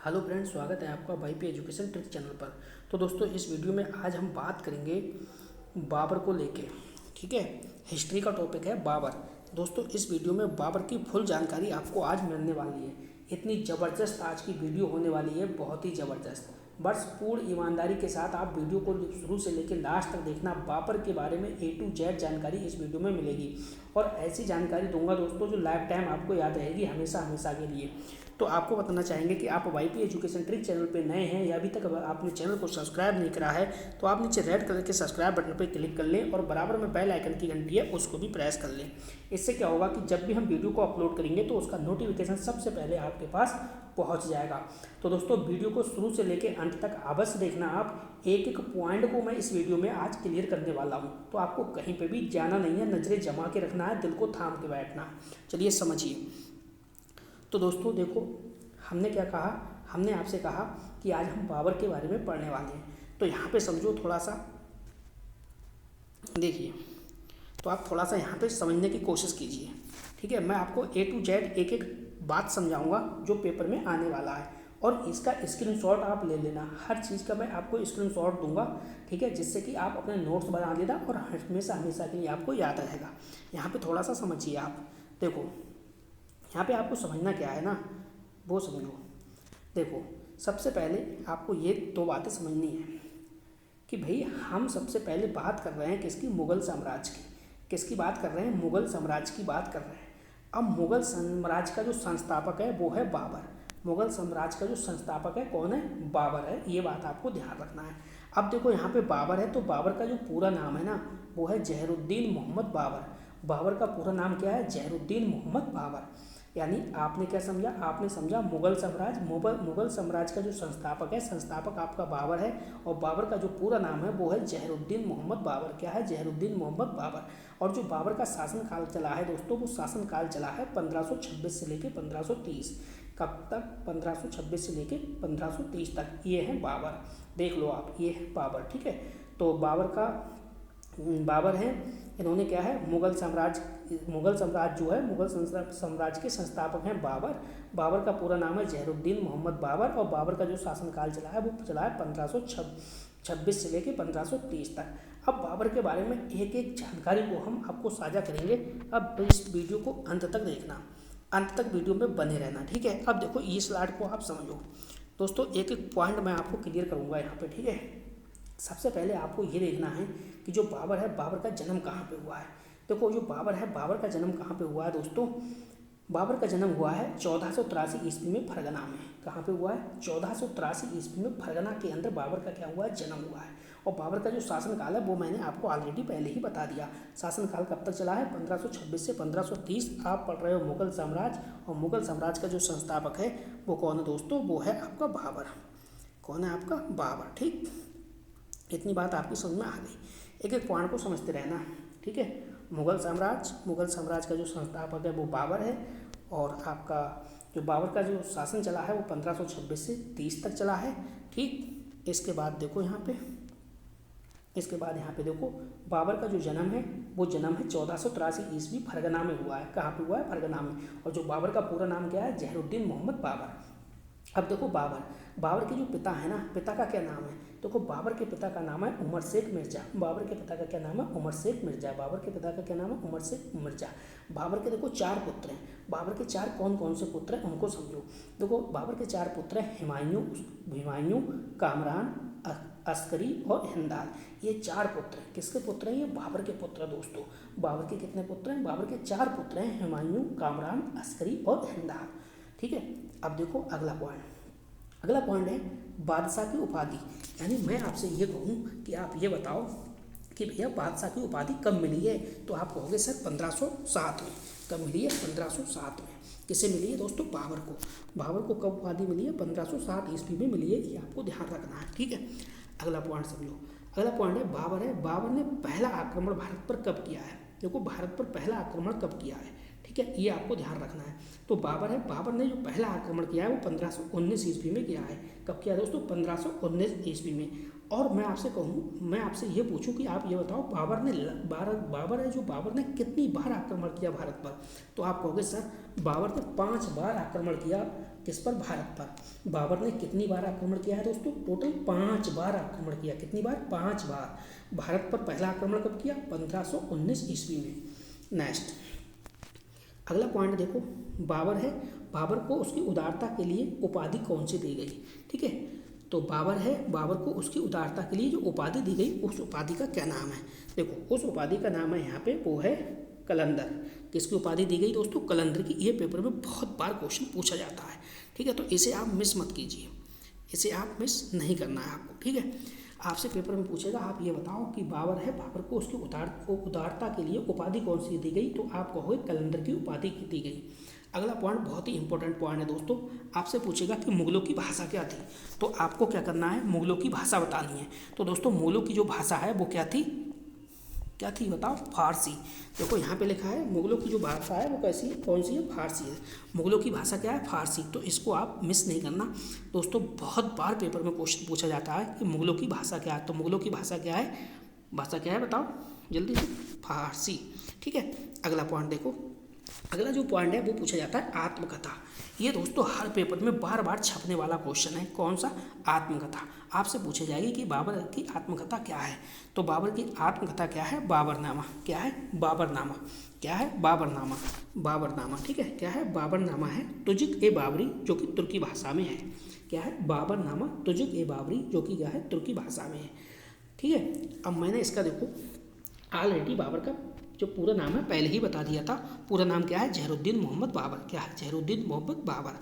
Hello friends, स्वागत है आपका वाईपी एजुकेशन ट्रिक चैनल पर। तो दोस्तों, इस वीडियो में आज हम बात करेंगे बाबर को लेके। ठीक है, हिस्ट्री का टॉपिक है बाबर। दोस्तों, इस वीडियो में बाबर की फुल जानकारी आपको आज मिलने वाली है। इतनी ज़बरदस्त आज की वीडियो होने वाली है, बहुत ही ज़बरदस्त। बस पूर्ण ईमानदारी के साथ आप वीडियो को शुरू से लेकर लास्ट तक देखना। बाबर के बारे में A to Z जानकारी इस वीडियो में मिलेगी और ऐसी जानकारी दूंगा दोस्तों जो लाइफ टाइम आपको याद रहेगी, हमेशा हमेशा के लिए। तो आपको बताना चाहेंगे कि आप वाईपी एजुकेशन ट्रिक चैनल पे नए हैं या अभी तक आपने चैनल को सब्सक्राइब नहीं करा है तो आप नीचे रेड कलर के सब्सक्राइब बटन पर क्लिक कर लें और बराबर में बेल आइकन की घंटी है उसको भी प्रेस कर लें। इससे क्या होगा कि जब भी हम वीडियो को अपलोड करेंगे तो उसका नोटिफिकेशन सबसे पहले आपके पास पहुंच जाएगा। तो दोस्तों, वीडियो को शुरू से लेकर अंत तक अवश्य देखना। आप एक एक पॉइंट को मैं इस वीडियो में आज क्लियर करने वाला हूं, तो आपको कहीं पे भी जाना नहीं है, नजरें जमा के रखना है, दिल को थाम के बैठना है। चलिए समझिए। तो दोस्तों देखो, हमने क्या कहा, हमने आपसे कहा कि आज हम बाबर के बारे में पढ़ने वाले हैं। तो यहाँ पे समझो, थोड़ा सा देखिए, तो आप थोड़ा सा यहाँ पे समझने की कोशिश कीजिए। ठीक है, मैं आपको A to Z एक एक बात समझाऊंगा जो पेपर में आने वाला है और इसका स्क्रीनशॉट आप ले लेना। हर चीज़ का मैं आपको स्क्रीनशॉट दूंगा, ठीक है, जिससे कि आप अपने नोट्स बना लेना और हमेशा हमेशा के लिए आपको याद रहेगा। यहाँ पे थोड़ा सा समझिए। आप देखो, यहाँ पे आपको समझना क्या है ना, वो समझो। देखो, सबसे पहले आपको ये दो बातें समझनी है कि भाई हम सबसे पहले बात कर रहे हैं किसकी, मुगल साम्राज्य की। किसकी बात कर रहे हैं, मुगल साम्राज्य की बात कर रहे हैं। अब मुगल साम्राज्य का जो संस्थापक है वो है बाबर। मुगल साम्राज्य का जो संस्थापक है कौन है, बाबर है। ये बात आपको ध्यान रखना है। अब देखो, यहाँ पे बाबर है तो बाबर का जो पूरा नाम है ना वो है जहरुद्दीन मोहम्मद बाबर। बाबर का पूरा नाम क्या है, जहरुद्दीन मोहम्मद बाबर। यानी आपने क्या समझा, आपने समझा मुगल साम्राज्य। मुगल साम्राज्य का जो संस्थापक है, संस्थापक आपका बाबर है और बाबर का जो पूरा नाम है वो है जहरुद्दीन मोहम्मद बाबर। क्या है, जहरुद्दीन मोहम्मद बाबर। और जो बाबर का शासनकाल चला है दोस्तों, वो शासनकाल चला है 1526 से लेकर 1530। कब तक, 1526 से लेकर 1530 तक। ये है बाबर, देख लो आप, ये है बाबर। ठीक है, तो बाबर हैं, इन्होंने क्या है, मुगल साम्राज्य जो है, मुगल साम्राज्य के संस्थापक हैं बाबर। बाबर का पूरा नाम है जहरुद्दीन मोहम्मद बाबर और बाबर का जो शासनकाल चला है वो चला है 1526 से लेकर 1530 तक। अब बाबर के बारे में एक एक जानकारी को हम आपको साझा करेंगे। अब इस वीडियो को अंत तक देखना, अंत तक वीडियो में बने रहना। ठीक है, अब देखो, इस स्लाइड को आप समझो दोस्तों। एक एक पॉइंट मैं आपको क्लियर करूँगा यहाँ पे। ठीक है, सबसे पहले आपको ये देखना है कि जो बाबर है, बाबर का जन्म कहाँ पे हुआ है। देखो, जो बाबर है, बाबर का जन्म कहाँ पे हुआ है दोस्तों। बाबर का जन्म हुआ है 1483 ईस्वी में फरगना में। कहाँ पे हुआ है, 1483 ईस्वी में फरगना के अंदर बाबर का क्या हुआ है, जन्म हुआ है। और बाबर का जो शासनकाल है वो मैंने आपको ऑलरेडी पहले ही बता दिया। शासनकाल कब तक चला है, 1526 से 1530। आप पढ़ रहे हो मुगल साम्राज्य, और मुगल साम्राज्य का जो संस्थापक है वो कौन है दोस्तों, वो है आपका बाबर। कौन है आपका, बाबर। ठीक, इतनी बात आपकी समझ में आ गई। एक एक पॉइंट को समझते रहना। ठीक है, मुगल साम्राज्य का जो संस्थापक है वो बाबर है और आपका जो बाबर का जो शासन चला है वो 1526 से 30 तक चला है। ठीक, इसके बाद देखो यहाँ पे, देखो, बाबर का जो जन्म है वो जन्म है 1483 ईस्वी फरगना में हुआ है। कहाँ पे हुआ है, फरगना में। और जो बाबर का पूरा नाम क्या है, जहरुद्दीन मोहम्मद बाबर। अब देखो, बाबर के जो पिता है ना, पिता का क्या नाम है, देखो, बाबर के पिता का नाम है उमर शेख मिर्जा। बाबर के पिता का क्या नाम है, उमर शेख मिर्जा। बाबर के पिता का क्या नाम है, उमर शेख मिर्जा। बाबर के देखो 4 पुत्र हैं। बाबर के 4 कौन कौन से पुत्र हैं उनको समझो। देखो, बाबर के 4 पुत्र हैं, हुमायूं, कामरान, अस्करी और हिंदाल। ये 4 पुत्र हैं। किसके पुत्र हैं, ये बाबर के पुत्र हैं दोस्तों। बाबर के कितने पुत्र हैं, बाबर के 4 पुत्र हैं, हुमायूं, कामरान, अस्करी और हिंदाल। ठीक है, अब देखो अगला पॉइंट है बादशाह की उपाधि। यानी मैं आपसे ये कहूँ कि आप ये बताओ कि भैया बादशाह की उपाधि कब मिली है, तो आप कहोगे सर 1507 में। कब मिली है, 1507 में। किसे मिली है दोस्तों, बाबर को। बाबर को कब उपाधि मिली है, 1507 ईस्वी में मिली है। ये आपको ध्यान रखना है। ठीक है, अगला पॉइंट समझो। अगला पॉइंट है बाबर ने पहला आक्रमण भारत पर कब किया है। देखो, भारत पर पहला आक्रमण कब किया है। ठीक है, ये आपको ध्यान रखना है। तो बाबर है, बाबर ने जो पहला आक्रमण किया है वो 1519 ईस्वी में किया है। कब किया दोस्तों? 1519 ईस्वी में। और मैं आपसे कहूँ, मैं आपसे ये पूछूं कि आप ये बताओ बाबर है जो बाबर ने कितनी बार आक्रमण किया भारत पर? तो आप कहोगे सर बाबर ने 5 बार आक्रमण किया। किस पर? भारत पर। बाबर ने कितनी बार आक्रमण किया है दोस्तों? टोटल 5 बार आक्रमण किया। कितनी बार? 5 बार। भारत पर पहला आक्रमण कब किया? 1519 ईस्वी में। नेक्स्ट अगला पॉइंट देखो, बाबर है, बाबर को उसकी उदारता के लिए उपाधि कौन सी दी गई? ठीक है, तो बाबर है, बाबर को उसकी उदारता के लिए जो उपाधि दी गई उस उपाधि का क्या नाम है? देखो उस उपाधि का नाम है यहाँ पे, वो है कलंदर। किसकी उपाधि दी गई दोस्तों? कलंदर की। ये पेपर में बहुत बार क्वेश्चन पूछा जाता है। ठीक है, तो इसे आप मिस मत कीजिए, इसे आप मिस नहीं करना है आपको। ठीक है, आपसे पेपर में पूछेगा आप ये बताओ कि बाबर है, बाबर को उसकी उदारता के लिए उपाधि कौन सी दी गई? तो आप कहोगे कलंदर की उपाधि दी गई। अगला पॉइंट बहुत ही इंपॉर्टेंट पॉइंट है दोस्तों, आपसे पूछेगा कि मुगलों की भाषा क्या थी? तो आपको क्या करना है? मुगलों की भाषा बतानी है। तो दोस्तों मुगलों की जो भाषा है वो क्या थी? क्या थी बताओ? फारसी। देखो यहाँ पे लिखा है मुगलों की जो भाषा है वो कैसी है, कौन सी है? फारसी है। मुगलों की भाषा क्या है? फारसी। तो इसको आप मिस नहीं करना दोस्तों, बहुत बार पेपर में क्वेश्चन पूछा जाता है कि मुगलों की भाषा क्या है। तो मुगलों की भाषा क्या है? भाषा क्या है बताओ जल्दी से? फारसी। ठीक है, अगला पॉइंट देखो, अगला जो पॉइंट है वो पूछा जाता है आत्मकथा। ये दोस्तों हर पेपर में बार बार छपने वाला क्वेश्चन है। कौन सा? आत्मकथा। आपसे पूछी जाएगी कि बाबर की आत्मकथा क्या है? तो बाबर की आत्मकथा क्या है? बाबरनामा। क्या है? बाबरनामा। क्या है? बाबरनामा। बाबरनामा। ठीक है, क्या है? बाबरनामा है तुजुक ए बाबरी, जो कि तुर्की भाषा में है। क्या है? बाबरनामा तुजुक ए बाबरी, जो कि क्या है? तुर्की भाषा में है। ठीक है, अब मैंने इसका देखो ऑलरेडी बाबर का जो पूरा नाम है पहले ही बता दिया था। पूरा नाम क्या है? जहरुद्दीन मोहम्मद बाबर। क्या है? जहरुद्दीन मोहम्मद बाबर।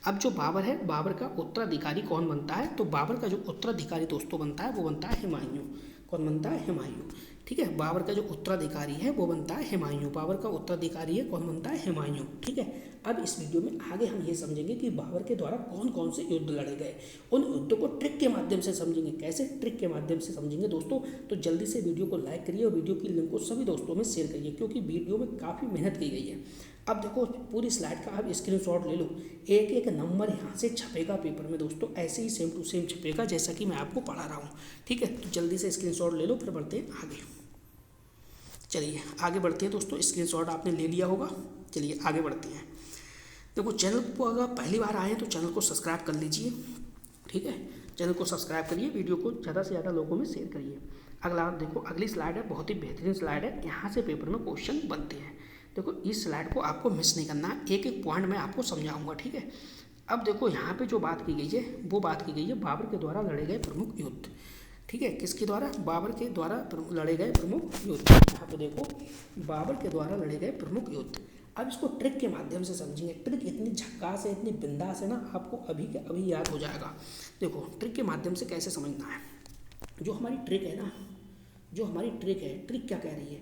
अब जो बाबर है, बाबर का उत्तराधिकारी कौन बनता है? तो बाबर का जो उत्तराधिकारी दोस्तों बनता है वो बनता है हुमायूं। कौन बनता है? हुमायूं। ठीक है, बाबर का जो उत्तराधिकारी है वो बनता है हुमायूं। बाबर का उत्तराधिकारी है कौन बनता है? हुमायूं। ठीक है, अब इस वीडियो में आगे हम ये समझेंगे कि बाबर के द्वारा कौन कौन से युद्ध लड़े गए। उन युद्धों को ट्रिक के माध्यम से समझेंगे। कैसे? ट्रिक के माध्यम से समझेंगे दोस्तों। तो जल्दी से वीडियो को लाइक करिए और वीडियो की लिंक को सभी दोस्तों में शेयर करिए, क्योंकि वीडियो में काफ़ी मेहनत की गई है। अब देखो पूरी स्लाइड का आप स्क्रीनशॉट ले लो, एक एक नंबर यहाँ से छपेगा पेपर में दोस्तों, ऐसे ही सेम टू सेम छपेगा जैसा कि मैं आपको पढ़ा रहा हूँ। ठीक है, तो जल्दी से स्क्रीनशॉट ले लो, फिर बढ़ते हैं आगे। चलिए आगे बढ़ते हैं दोस्तों, स्क्रीनशॉट आपने ले लिया होगा। चलिए आगे बढ़ते हैं। देखो चैनल को अगर पहली बार आए हैं तो चैनल को सब्सक्राइब कर लीजिए। ठीक है, चैनल को सब्सक्राइब करिए, वीडियो को ज़्यादा से ज़्यादा लोगों में शेयर करिए। अगला देखो, अगली स्लाइड है, बहुत ही बेहतरीन स्लाइड है, यहाँ से पेपर में क्वेश्चन बनते हैं। देखो इस स्लाइड को आपको मिस नहीं करना है, एक एक पॉइंट मैं आपको समझाऊंगा। ठीक है, अब देखो यहाँ पे जो बात की गई है वो बात की गई है बाबर के द्वारा लड़े गए प्रमुख युद्ध। ठीक है, किसके द्वारा? बाबर के द्वारा लड़े गए प्रमुख युद्ध। यहाँ पे देखो बाबर के द्वारा लड़े गए प्रमुख युद्ध। अब इसको ट्रिक के माध्यम से समझेंगे। ट्रिक इतनी झक्कास है, इतनी बिंदास है ना, आपको अभी के अभी याद हो जाएगा। देखो ट्रिक के माध्यम से कैसे समझना है। जो हमारी ट्रिक है ना, जो हमारी ट्रिक है, ट्रिक क्या कह रही है?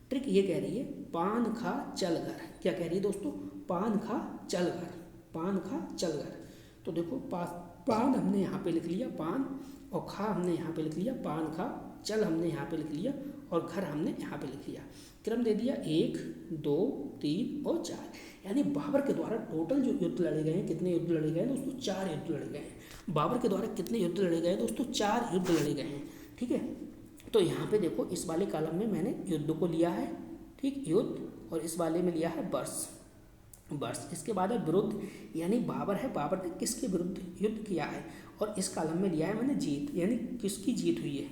ट्रिक ये कह रही है पान खा चल घर। क्या कह रही है दोस्तों? पान खा चल घर। पान खा चल घर। तो देखो पान हमने यहाँ पे लिख लिया, पान, और खा हमने यहाँ पे लिख लिया, पान खा, चल हमने यहाँ पे लिख लिया, और घर हमने यहाँ पे लिख लिया। क्रम दे दिया 1, 2, 3 और 4। यानी बाबर के द्वारा टोटल जो युद्ध लड़े गए हैं, कितने युद्ध लड़े गए हैं दोस्तों? 4 युद्ध लड़े गए हैं। बाबर के द्वारा कितने युद्ध लड़े गए हैं दोस्तों? 4 युद्ध लड़े गए हैं। ठीक है, तो यहाँ पे देखो इस वाले कॉलम में मैंने युद्ध को लिया है, ठीक, युद्ध, और इस वाले में लिया है वर्ष। वर्ष, इसके बाद है विरुद्ध, यानी बाबर है, बाबर ने किसके विरुद्ध युद्ध किया है, और इस कॉलम में लिया है मैंने जीत, यानी किसकी जीत हुई है।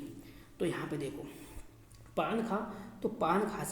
तो यहाँ पे देखो पान खा, तो पान खा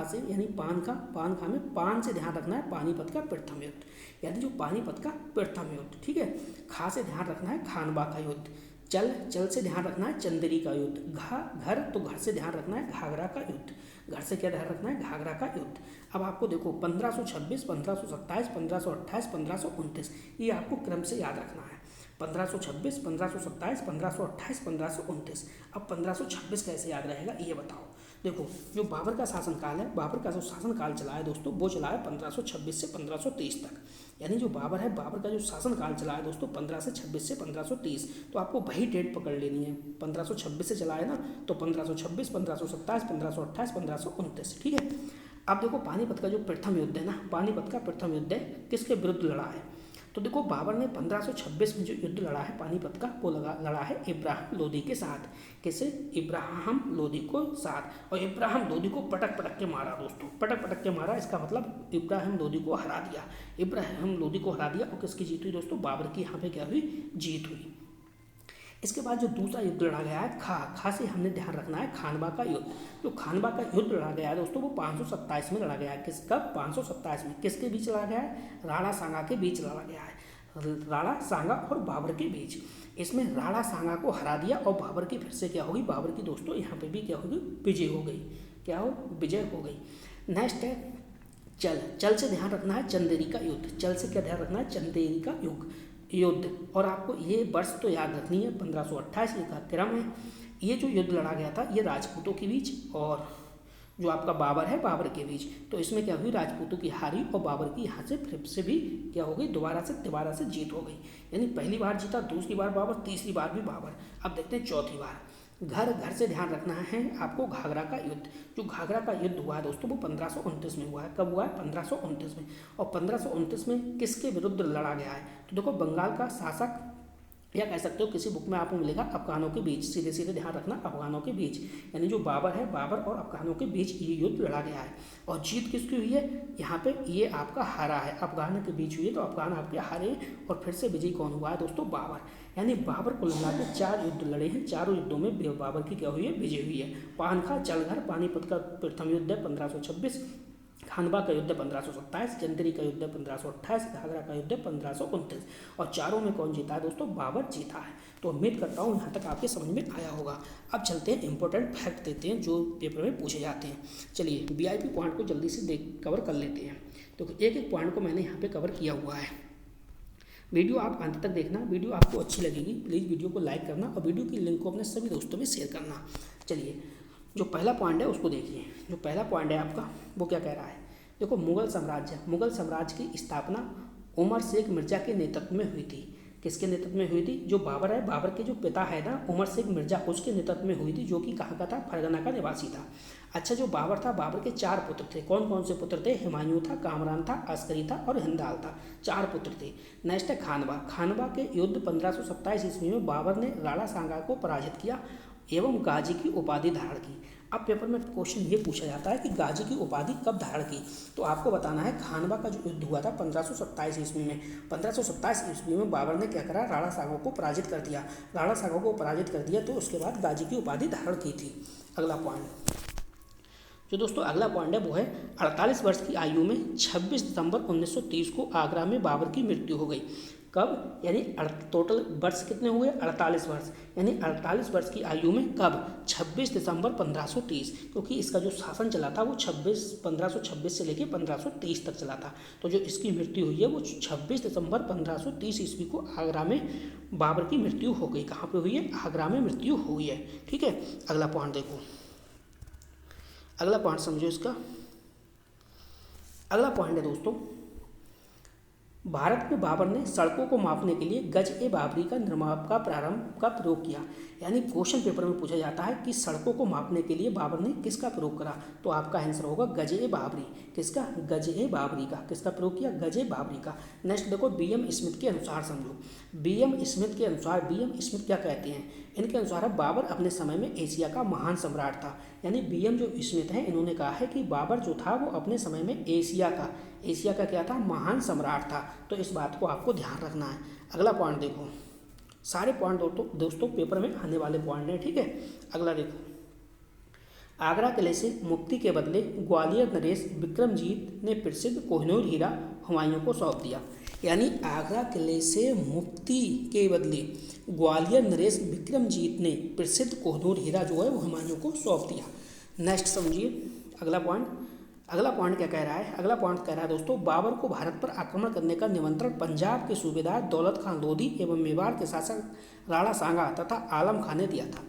से यानी पान खा में पान से ध्यान रखना है पानीपत का प्रथम युद्ध, यानी जो पानीपत का प्रथम युद्ध। ठीक है, खा से ध्यान रखना है खानवा का युद्ध। चल से ध्यान रखना है चंदेरी का युद्ध। घर, तो घर से ध्यान रखना है घाघरा का युद्ध। घर से क्या ध्यान रखना है? घाघरा का युद्ध। अब आपको देखो 1526, 1527, 1528, 1529, ये आपको क्रम से याद रखना है। 1526, 1527, 1528, 1529। अब 1526 कैसे याद रहेगा ये बताओ। देखो जो बाबर का शासनकाल है, बाबर का जो शासनकाल चला है दोस्तों, वो चला है 1526 से 1530 तक। यानी जो बाबर है, बाबर का जो शासनकाल चला है दोस्तों 1526 से 1530। तो आपको वही डेट पकड़ लेनी है। 1526 से चला है ना, तो 1526, 1527, 1528, 1529। ठीक है, अब देखो पानीपत का जो प्रथम युद्ध है ना, पानीपत का प्रथम युद्ध है किसके विरुद्ध लड़ा है? तो देखो बाबर ने 1526 में जो युद्ध लड़ा है पानीपत का, वो लड़ा है इब्राहिम लोदी के साथ। किसे? इब्राहिम लोदी को साथ। और इब्राहिम लोदी को पटक पटक के मारा दोस्तों, पटक पटक के मारा। इसका मतलब इब्राहिम लोदी को हरा दिया, इब्राहिम लोदी को हरा दिया। और किसकी जीत हुई दोस्तों? बाबर की यहाँ पे क्या हुई? जीत हुई। इसके बाद जो दूसरा युद्ध लड़ा गया है खा से हमने ध्यान रखना है खानवा का युद्ध। जो खानवा का युद्ध लड़ा गया है दोस्तों वो 527 में लड़ा गया है। कब? 527 में। किसके बीच लड़ा गया है? राणा सांगा के बीच लड़ा गया है, राणा सांगा और बाबर के बीच। इसमें राणा सांगा को हरा दिया और बाबर की फिर से क्या होगी? बाबर की दोस्तों यहाँ पे भी क्या होगी? विजय हो गई। क्या हो? विजय हो गई। नेक्स्ट है चल से ध्यान रखना है चंदेरी का युद्ध। चल से क्या ध्यान रखना है? चंदेरी का युद्ध। और आपको ये वर्ष तो याद रखनी है, 1528 का क्रम है। ये जो युद्ध लड़ा गया था ये राजपूतों के बीच और जो आपका बाबर है बाबर के बीच। तो इसमें क्या हुई? राजपूतों की हारी और बाबर की यहाँ से फिर से भी क्या हो गई? दोबारा से जीत हो गई। यानी पहली बार जीता, दूसरी बार बाबर, तीसरी बार भी बाबर। अब देखते हैं चौथी बार। घर से ध्यान रखना है आपको घाघरा का युद्ध। जो घाघरा का युद्ध हुआ है दोस्तों वो 1529 में हुआ है। कब हुआ है? 1529 में। और 1529 में किसके विरुद्ध लड़ा गया है? तो देखो बंगाल का शासक, या कह सकते हो किसी बुक में आपको मिलेगा अफगानों के बीच। सीधे सीधे ध्यान रखना, अफगानों के बीच। यानी जो बाबर है, बाबर और अफगानों के बीच ये युद्ध लड़ा गया है। और जीत किसकी हुई है? यहाँ पे ये आपका हारा है, अफगान के बीच हुई है तो अफगान आपके हारे। और फिर से विजयी कौन हुआ है दोस्तों? बाबर। यानी बाबर को मिला के 4 युद्ध लड़े हैं, चारों युद्धों में बाबर की क्या हुई है? विजय हुई है। पानखा, चलघर, पानीपत का प्रथम युद्ध है 1526, खानवा का युद्ध 1527, चंदेरी का युद्ध 1528, घाघरा का युद्ध 1529। और चारों में कौन जीता है दोस्तों? बाबर जीता है। तो उम्मीद करता हूँ यहाँ तक आपके समझ में आया होगा। अब चलते हैं इंपॉर्टेंट फैक्ट देते हैं जो पेपर में पूछे जाते हैं। चलिए वीआईपी पॉइंट को जल्दी से कवर कर लेते हैं। तो एक एक पॉइंट को मैंने यहाँ पे कवर किया हुआ है। वीडियो आप अंत तक देखना, वीडियो आपको अच्छी लगेगी प्लीज़ वीडियो को लाइक करना और वीडियो की लिंक को अपने सभी दोस्तों में शेयर करना। चलिए जो पहला पॉइंट है उसको देखिए। जो पहला पॉइंट है आपका वो क्या कह रहा है? देखो मुगल साम्राज्य की स्थापना उमर शेख मिर्जा के नेतृत्व में हुई थी। किसके नेतृत्व में हुई थी? जो बाबर है, बाबर के जो पिता है ना उमर शेख मिर्जा, उसके नेतृत्व में हुई थी, जो कि कहाँ का था? फरगना का निवासी था। अच्छा जो बाबर था, बाबर के 4 पुत्र थे। कौन कौन से पुत्र थे? हुमायूं था, कामरान था, अस्करी था और हिंदाल था। 4 पुत्र थे। नेक्स्ट है खानवा के युद्ध 1527 ईस्वी में बाबर ने राणा सांगा को पराजित किया एवं गाजी की उपाधि धारण की। अब पेपर में क्वेश्चन ये पूछा जाता है कि गाजी की उपाधि कब धारण की? तो आपको बताना है खानवा का जो युद्ध हुआ था 1527 ईस्वी में। 1527 ईस्वी में बाबर ने क्या करा? राणा सांगा को पराजित कर दिया। राणा सांगा को पराजित कर दिया तो उसके बाद गाजी की उपाधि धारण की थी। अगला पॉइंट जो दोस्तों अगला पॉइंट है वो है 48 वर्ष की आयु में 26 दिसंबर 1930 को आगरा में बाबर की मृत्यु हो गई। कब? यानी टोटल वर्ष कितने हुए? 48 वर्ष। यानी 48 वर्ष की आयु में कब? 26 दिसंबर 1530, क्योंकि इसका जो शासन चला था वो 1526 से लेकर 1530 तक चला था। तो जो इसकी मृत्यु हुई है वो 26 दिसंबर 1530 ईस्वी को आगरा में बाबर की मृत्यु हो गई। कहाँ पे हुई है? आगरा में मृत्यु हुई है। ठीक है। अगला पॉइंट देखो, अगला पॉइंट समझो इसका। अगला पॉइंट है दोस्तों भारत में बाबर ने सड़कों को मापने के लिए गज-ए-बाबरी का निर्माण का प्रारंभ का प्रयोग किया। यानी क्वेश्चन पेपर में पूछा जाता है कि सड़कों को मापने के लिए बाबर ने किसका प्रयोग करा? तो आपका आंसर होगा गज-ए-बाबरी। किसका? गज-ए-बाबरी का। किसका प्रयोग किया? गज-ए-बाबरी का। नेक्स्ट देखो बीएम स्मिथ के अनुसार समझो। बीएम स्मिथ के अनुसार, बीएम स्मिथ क्या कहते हैं? इनके अनुसार बाबर अपने समय में एशिया का महान सम्राट था। यानी बीएम जो स्मिथ हैं इन्होंने कहा है कि बाबर जो था वो अपने समय में एशिया का क्या था? महान सम्राट था। तो इस बात को आपको ध्यान रखना है। अगला पॉइंट देखो, सारे पॉइंट दोस्तों पेपर में आने वाले पॉइंट हैं। ठीक है। अगला देखो, आगरा किले से मुक्ति के बदले ग्वालियर नरेश विक्रमजीत ने प्रसिद्ध कोहिनूर हीरा हुमायूं को सौंप दिया। यानी आगरा किले से मुक्ति के बदले ग्वालियर नरेश विक्रमजीत ने प्रसिद्ध कोहिनूर हीरा जो है वो हुमायूं को सौंप दिया। नेक्स्ट समझिए अगला पॉइंट क्या कह रहा है? अगला पॉइंट कह रहा है दोस्तों बाबर को भारत पर आक्रमण करने का निमंत्रण पंजाब के सूबेदार दौलत खान लोधी एवं मेवाड़ के शासक राणा सांगा तथा आलम खान ने दिया था।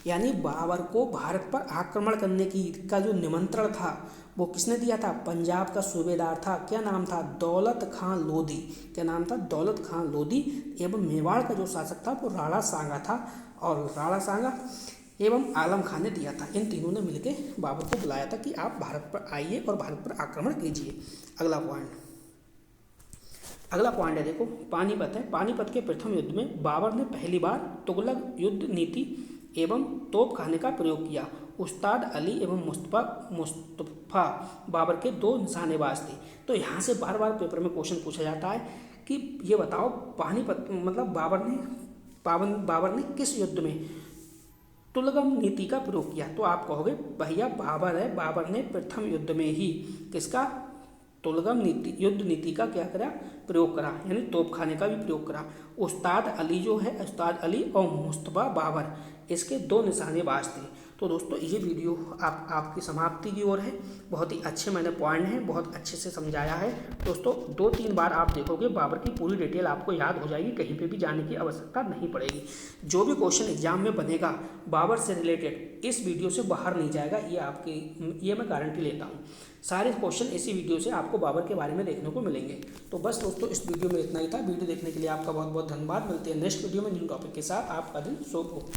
यानी बाबर को भारत पर आक्रमण करने का जो निमंत्रण था वो किसने दिया था? पंजाब का सूबेदार था। क्या नाम था? दौलत खान लोधी। क्या नाम था? दौलत खान लोधी। एवं मेवाड़ का जो शासक था वो राणा सांगा था। और राणा सांगा एवं आलम खान ने दिया था। इन तीनों ने मिलकर बाबर को बुलाया था कि आप भारत पर आइए और भारत पर आक्रमण कीजिए। अगला पॉइंट है, देखो पानीपत है। पानीपत के प्रथम युद्ध में बाबर ने पहली बार तुगलक युद्ध नीति एवं तोपखाने का प्रयोग किया। उस्ताद अली एवं मुस्तफ़ा बाबर के दो निशानेबाज थे। तो यहाँ से बार बार पेपर में क्वेश्चन पूछा जाता है कि ये बताओ पानीपत मतलब बाबर ने किस युद्ध में तुगलक नीति का प्रयोग किया। तो आप कहोगे भैया बाबर ने प्रथम युद्ध में ही किसका, तुगलक युद्ध नीति का क्या करा, प्रयोग करा, यानी तोपखाने का भी प्रयोग करा। उस्ताद अली और मुस्तफ़ा बाबर इसके दो निशानेबाज थे। तो दोस्तों ये वीडियो आपकी समाप्ति की ओर है। बहुत ही अच्छे मैंने पॉइंट हैं बहुत अच्छे से समझाया है। दोस्तों 2-3 बार आप देखोगे बाबर की पूरी डिटेल आपको याद हो जाएगी, कहीं पे भी जाने की आवश्यकता नहीं पड़ेगी। जो भी क्वेश्चन एग्जाम में बनेगा बाबर से रिलेटेड इस वीडियो से बाहर नहीं जाएगा, ये मैं गारंटी लेता हूँ। सारे क्वेश्चन इसी वीडियो से आपको बाबर के बारे में देखने को मिलेंगे। तो बस दोस्तों इस वीडियो में इतना ही था। वीडियो देखने के लिए आपका बहुत बहुत धन्यवाद। मिलते हैं नेक्स्ट वीडियो में न्यू टॉपिक के साथ। आपका दिन शुभ हो।